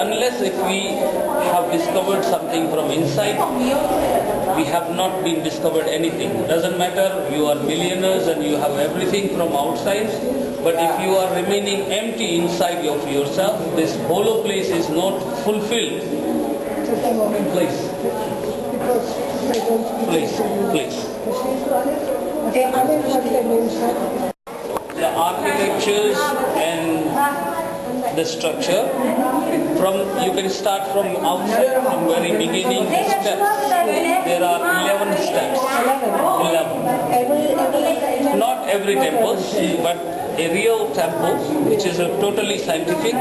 unless if we have discovered something from inside, we have not been discovered anything. Doesn't matter, you are millionaires and you have everything from outside, but if you are remaining empty inside of yourself, this hollow place is not fulfilled. Please. The architectures and the structure, you can start from outside, from very beginning, the steps. There are 11 steps. 11. Not every temple, but a real temple, which is a totally scientific.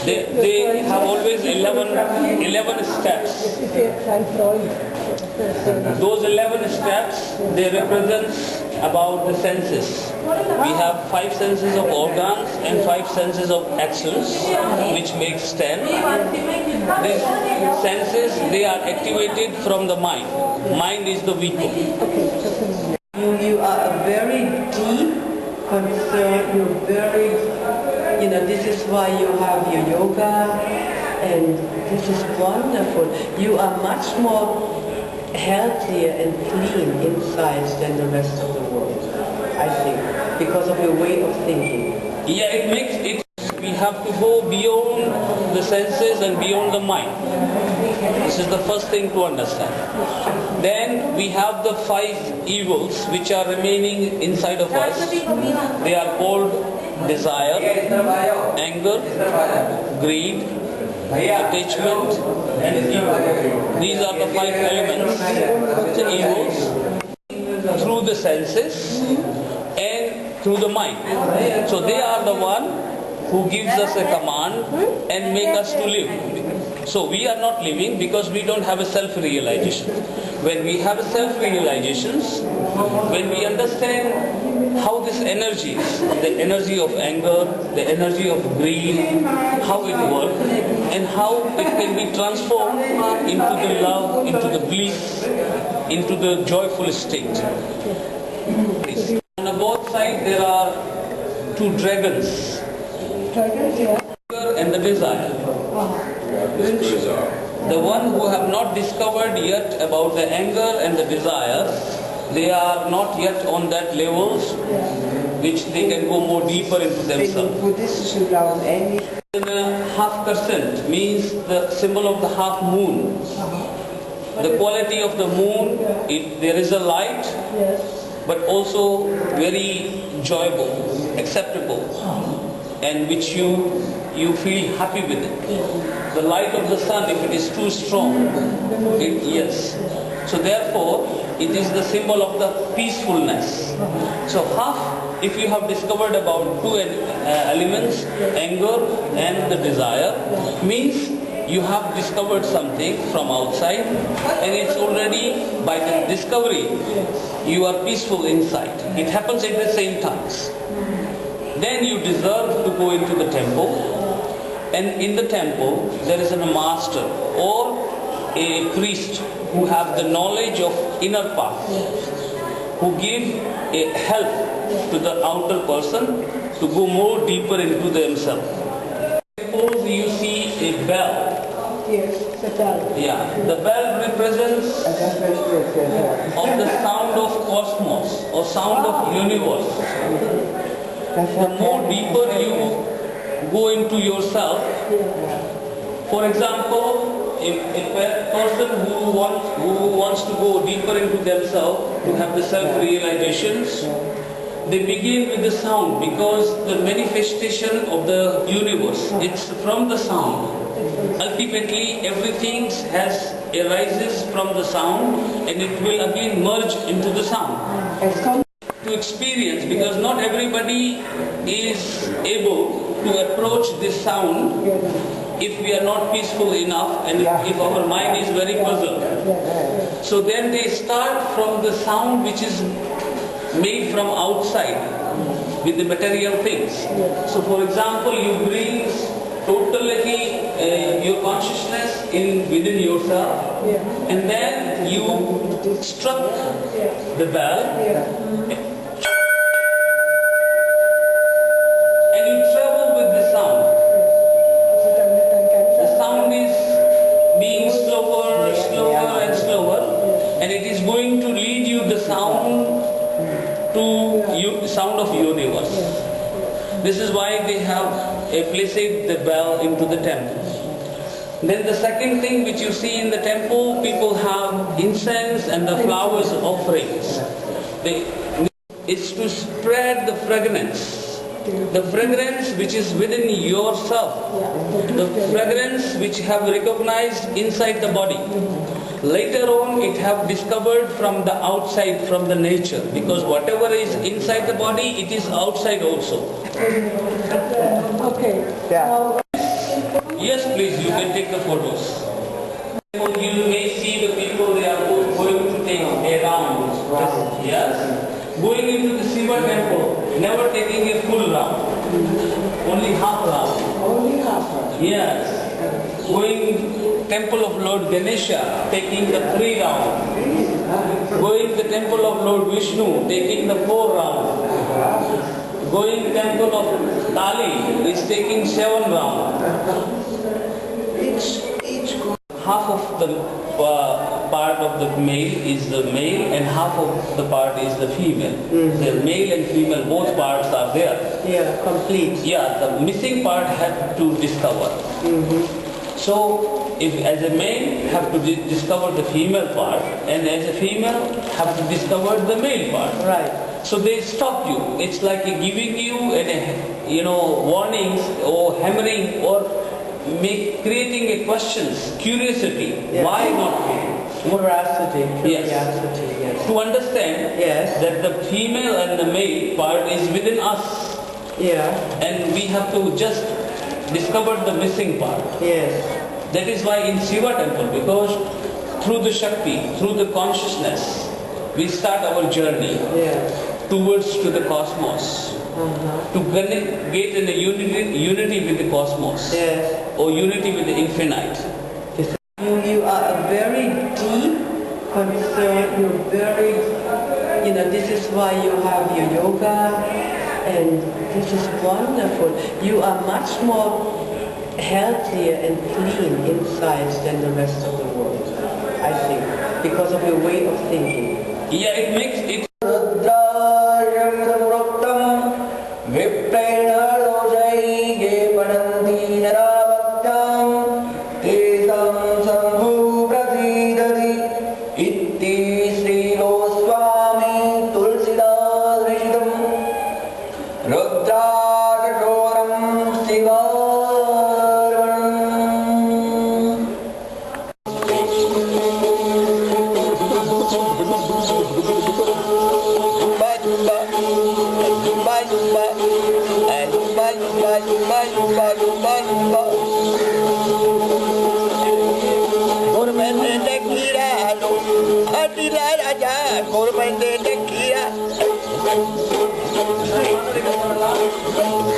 They have always 11 steps. Those 11 steps, they represent about the senses. We have 5 senses of organs and 5 senses of actions, which makes 10. These senses, they are activated from the mind. Mind is the vehicle. You are a very deep concern, you're very, this is why you have your yoga, and this is wonderful. You are much more healthier and clean inside than the rest of the world, I think, because of your way of thinking. Yeah, it makes it, we have to go beyond the senses and beyond the mind. This is the first thing to understand. Then we have the 5 evils which are remaining inside of us. They are called desire, anger, greed, attachment, and evil. These are the 5 elements, the evils, through the senses and through the mind. So they are the one who gives us a command and make us to live. So we are not living because we don't have a self-realization. When we have self-realizations, when we understand how this energy, the energy of anger, the energy of greed, how it works, and how it can be transformed into the love, into the bliss, into the joyful state. On the both sides there are 2 dragons. Anger and the desire. The one who have not discovered yet about the anger and the desire, they are not yet on that levels which they can go more deeper into themselves. Half crescent means the symbol of the half moon. The quality of the moon, there is a light, but also very enjoyable, acceptable, and which you feel happy with it. The light of the sun, if it is too strong, yes. So therefore, it is the symbol of the peacefulness. So half, if you have discovered about 2 elements, anger and the desire, means you have discovered something from outside, and it's already, by the discovery, you are peaceful inside. It happens at the same times. Then you deserve to go into the temple, and in the temple there is a master or a priest who have the knowledge of inner path, who give a help to the outer person to go more deeper into themselves. Suppose you see a bell. Yes, the bell. Yeah, the bell represents of the sound of cosmos or sound of universe. The more deeper you go into yourself, for example, a person who wants to go deeper into themselves, to have the self-realizations, they begin with the sound, because the manifestation of the universe, it's from the sound. Ultimately, everything arises from the sound, and it will again merge into the sound. To experience, because not everybody is able to approach this sound if we are not peaceful enough and if our mind is very puzzled. So then they start from the sound which is made from outside with the material things. So for example, you bring totally your consciousness within yourself, and then you struck the bell, and you travel with the sound. placed the bell into the temple. Then the second thing which you see in the temple, people have incense and the flowers offerings. It's to spread the fragrance. The fragrance which is within yourself. The fragrance which have recognized inside the body. Later on it have discovered from the outside, from the nature. Because whatever is inside the body, it is outside also. Okay. Yeah. Yes, please, you can take the photos. You may see the people, they are going to take a round. Yes. Going into the Shiva temple, never taking a full round. Only half round. Only half round. Yes. Going temple of Lord Ganesha, taking the 3 round. Going the temple of Lord Vishnu, taking the 4 round. Going temple of Kali is taking 7 round. Half of the part of the male is the male and half of the part is the female. The male and female, both parts are there. Yeah, complete. Yeah, the missing part have to discover. So, if as a male have to discover the female part, and as a female have to discover the male part. Right. So they stop you. It's like giving you warnings or hammering or creating a questions, curiosity. Yes. Why not? Veracity, Yes. curiosity, yes. To understand Yes. that the female and the male part is within us, Yeah, and we have to just discover the missing part. yes. That is why in Shiva temple, because through the Shakti, through the consciousness, we start our journey Yeah. towards to the cosmos, to get in a unity with the cosmos, Yes. or unity with the infinite. You are a very deep concern, you're very, this is why you have your yoga, and this is wonderful. You are much more healthier and clean inside than the rest of the world, I think, because of your way of thinking. Yeah, it makes it.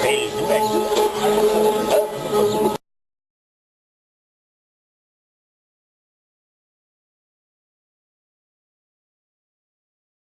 Hey,